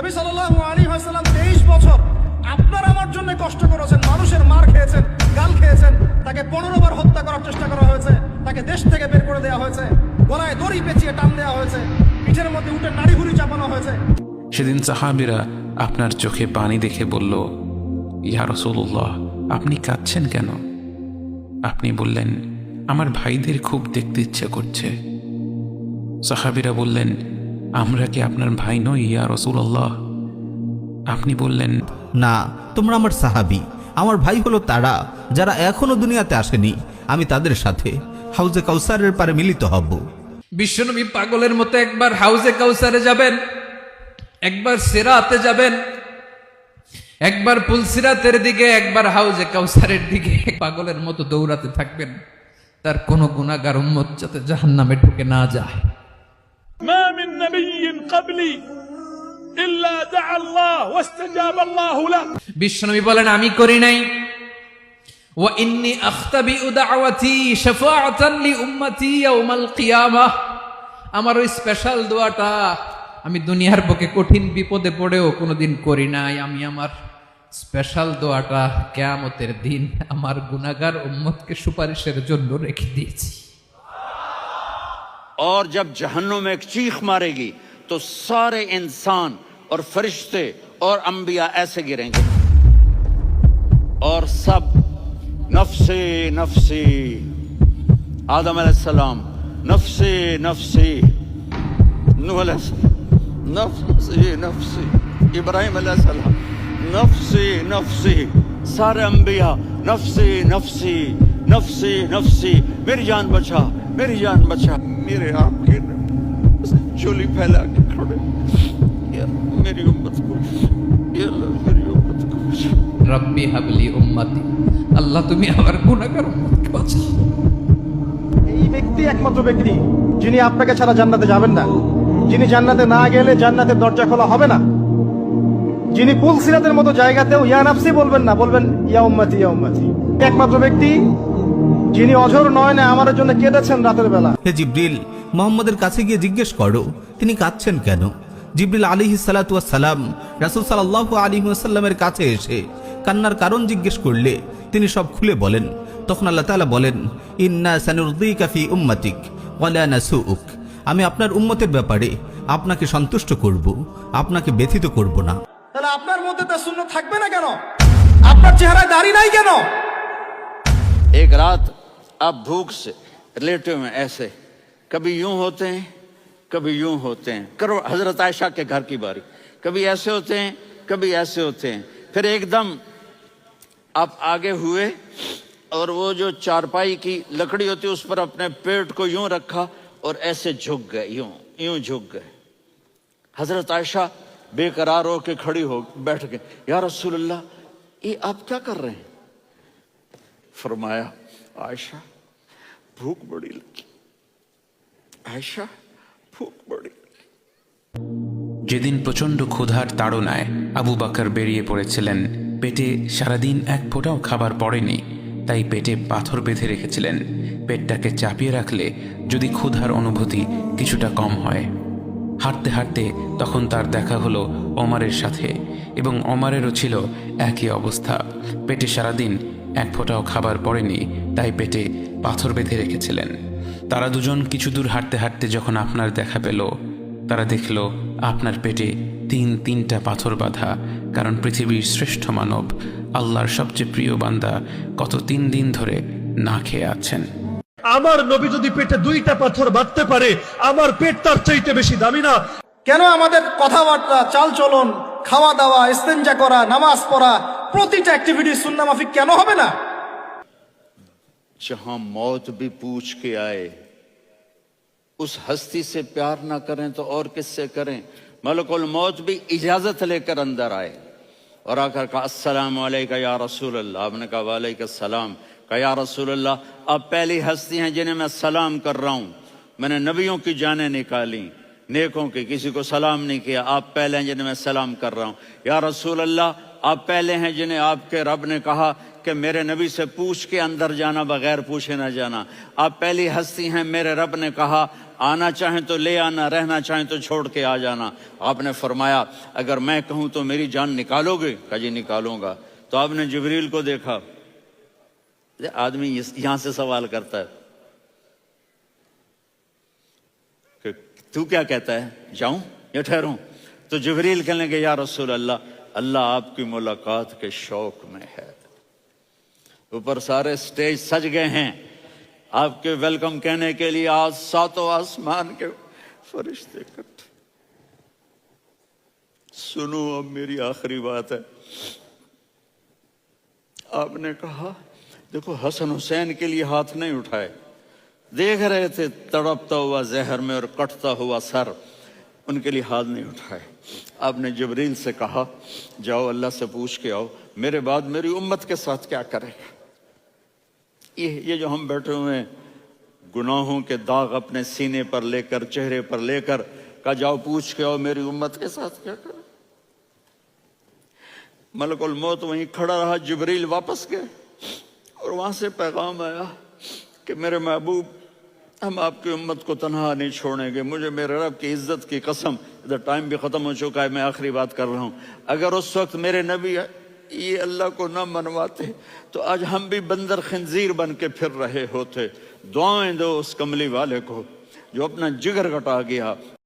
নবী সাল্লাল্লাহু আলাইহি ওয়াসাল্লাম 23 বছর আপনার আমার জন্য কষ্ট করেছেন, মানুষের মার খেয়েছেন, গাল খেয়েছেন, তাকে 15 বার হত্যা করার চেষ্টা করা হয়েছে, তাকে দেশ থেকে বের করে দেওয়া হয়েছে, গলায় দড়ি পেঁচিয়ে টান দেওয়া হয়েছে, পিঠের মধ্যে উঠে নাড়ি ভুড়ি চাপানো হয়েছে। সেদিন সাহাবীরা আপনার চোখে পানি দেখে বলল, ইয়া রাসূলুল্লাহ, আপনি কাঁদছেন কেন? আপনি বললেন, আমার ভাইদের খুব দেখতে ইচ্ছে করছে। সাহাবীরা বললেন, আমরা কি আপনার ভাই নই ইয়া রাসূলুল্লাহ? আপনি বললেন, না, তোমরা আমার সাহাবী। আমার ভাই হলো তারা যারা এখনো দুনিয়াতে আসেনি। আমি তাদের সাথে হাউজে কাউসারের পারে মিলিত হব। বিশ্বনবী পাগলের মতো একবার হাউজে কাউসারে যাবেন, একবার সিরাতে যাবেন, একবার পুলসিরাতের দিকে, একবার হাউজে কাউসারের দিকে পাগলের মতো দৌড়াতে থাকবেন। তার কোনো গুনাহগার উম্মত যাতে জাহান্নামে ঢুকে না যায়। ما من نبي قبلي إلا دعا الله واستجاب الله له। বিশ্বনবী বলেন, আমি করি নাই। ওয়া ইন্নী আখতাবিউ দাওয়াতি শাফাআতান লি উম্মতি ইয়াউমাল কিয়ামাহ। আমার ওই স্পেশাল দোয়াটা আমি দুনিয়ার বুকে কঠিন বিপদে পড়েও কোনোদিন করি নাই। আমি আমার স্পেশাল দোয়াটা কিয়ামতের দিন আমার গুনাহগার উম্মতকে সুপারিশের জন্য রেখে দিয়েছি। और जब जहन्नुम में एक चीख मारेगी तो सारे इंसान और फरिश्ते और अंबिया ऐसे गिरेंगे और सब नफ्से नफ्सी, आदम अलैहिस्सलाम नफ्से नफ्सी, नूह अलैहिस्सलाम नफ्से नफ्सी, इब्राहिम अलैहिस्सलाम नफ्से नफ्सी, सारे अंबिया नफ्से नफ्सी नफ्से नफ्सी, मेरी जान बचा, मेरी जान बचा। मेरे आपके चोली फैला के खड़े, या मेरी उम्मत को, या अल्लाह मेरी उम्मत को बचा। রব্বি হাবলি উম্মতি, আল্লাহ তুমি আমার গুনাহগার উম্মতকে বাঁচাও। এই ব্যক্তি একমাত্র ব্যক্তি যিনি আপনাকে ছাড়া জান্নাতে যাবেন না, যিনি জান্নাতে না গেলে জান্নাতের দরজা খোলা হবে না, যিনি পুলসিরাতের মতো জায়গাতেও ইয়া নাফসি বলবেন না, বলবেন ইয়া উম্মতি ইয়া উম্মতি। একমাত্র ব্যক্তি যিনি অঝর নয় না আমার জন্য কেঁদেছেন রাতের বেলা। হে জিবরিল, মোহাম্মদের কাছে গিয়ে জিজ্ঞেস করো তিনি কাঁদছেন কেন। জিবরিল আলাইহিস সালাতু ওয়াস সালাম রাসূল সাল্লাল্লাহু আলাইহি ওয়াসাল্লামের কাছে এসে কান্নার কারণ জিজ্ঞেস করলে তিনি সব খুলে বলেন। তখন আল্লাহ তাআলা বলেন, ইন্না সানুরদিকা ফি উম্মাতিক ওয়া লা নাসুউক। আমি আপনার উম্মতের ব্যাপারে আপনাকে সন্তুষ্ট করব, আপনাকে ব্যথিত করব না। তাহলে আপনার মধ্যে তা সুন্নাত থাকবে না কেন? আপনার চেহারায় দাড়ি নাই কেন? एक रात आप भूख से लेटे हुए ऐसे, कभी यूं होते हैं कभी यूं होते हैं। करो हजरत आयशा के घर की बारी, कभी ऐसे होते हैं कभी ऐसे होते हैं। फिर एकदम आप आगे हुए और वो जो चारपाई की लकड़ी होती है उस पर अपने पेट को यूं रखा और ऐसे झुक गए, यूं यूं झुक गए। हजरत आयशा बेकरार होकर खड़ी हो बैठ गए, या रसूल अल्लाह ये आप क्या कर रहे हैं? फरमाया, आयशा भूख बड़ी लगी, आयशा भूख बड़ी लगी। যেদিন প্রচণ্ড ক্ষুধার তাড়নায় আবু বকর বেরিয়ে পড়েছিলেন, পেটে সারাদিন এক ফোঁটাও খাবার পড়েনি, তাই পেটে পাথর বেঁধে রেখেছিলেন। পেটটাকে চাপিয়ে রাখলে যদি ক্ষুধার অনুভূতি কিছুটা কম হয়। হাঁটতে হাঁটতে তখন তার দেখা হলো ওমরের সাথে, এবং ওমরেরও ছিল একই অবস্থা। পেটে সারাদিন এক ফোঁটাও খাবার পড়েনি, তাই পেটে পাথর বেঁধে রেখেছিলেন। তারা দুজন কিছু দূর হাঁটতে হাঁটতে যখন আপনার দেখা পেল, তারা দেখল আপনার পেটে তিনটা পাথর বাঁধা। কারণ পৃথিবীর শ্রেষ্ঠ মানব, আল্লাহর সবচেয়ে প্রিয় বান্দা কত 3 দিন ধরে না খেয়ে আছেন। আমার নবী যদি পেটে 2টা পাথর বাঁধতে পারে, আমার পেট তার চাইতে বেশি দামি না? কেন আমাদের কথাবার্তা, চাল চলন, খাওয়া দাওয়া, ইস্তেঞ্জা করা, নামাজ পড়া, প্রতিটা অ্যাক্টিভিটি সুন্নাহ মাফিক কেন হবে না? जहां मौत भी पूछ के आए, उस हस्ती से प्यार ना करें तो और किससे करें? मलकुल मौत भी इजाजत लेकर अंदर आए और आकर कहा, अस्सलाम अलैका या रसूल अल्लाह। आपने कहा वालेकुम सलाम। कहा, या रसूल अल्लाह आप पहली हस्ती हैं जिन्हें मैं सलाम कर रहा हूं। मैंने नबियों की जानें निकाली, नेकों की, किसी को सलाम नहीं किया, आप पहले हैं जिन्हें मैं सलाम कर रहा हूं। या रसूल अल्लाह आप पहले हैं जिन्हें आपके रब ने कहा कि मेरे नबी से पूछ के अंदर जाना, बगैर पूछे ना जाना। आप पहली हस्ती हैं, मेरे रब ने कहा आना चाहें तो ले आना, रहना चाहें तो छोड़ के आ जाना। आपने फरमाया अगर मैं कहूं तो मेरी जान निकालोगे? कहा जी निकालूंगा। तो आपने जिब्रील को देखा। आदमी यहां से सवाल करता है कि तू क्या कहता है, जाऊं या ठहरूं? तो जिब्रील कहने लगे या रसूल अल्लाह, अल्लाह आपकी मुलाकात के शौक में है। ऊपर सारे स्टेज सज गए हैं आपके वेलकम कहने के लिए। आज सातों आसमान के फरिश्ते इकट्ठे। सुनो अब मेरी आखिरी बात है। आपने कहा देखो हसन हुसैन के लिए हाथ नहीं उठाए, देख रहे थे तड़पता हुआ जहर में और कटता हुआ सर, उनके लिए हाथ नहीं उठाए। आपने जिब्रील से कहा जाओ अल्लाह से पूछ के आओ मेरे बाद मेरी उम्मत के साथ क्या करेगा। ये जो हम बैठे हुए हैं गुनाहों के दाग अपने सीने पर लेकर, चेहरे पर लेकर, का जाओ पूछ के आओ मेरी उम्मत के साथ क्या करे। मलकुल मौत वहीं खड़ा रहा, जिब्रील वापस गए और वहां से पैगाम आया कि मेरे महबूब हम आपकी उम्मत को तन्हा नहीं छोड़ेंगे। मुझे मेरे रब की इज्जत की कसम, इधर टाइम भी खत्म हो चुका है, मैं आखिरी बात कर रहा हूं, अगर उस वक्त मेरे नबी ये अल्लाह को न मनवाते तो आज हम भी बंदर खंजीर बन के फिर रहे होते। दुआएं दो उस कमली वाले को जो अपना जिगर कटा गया।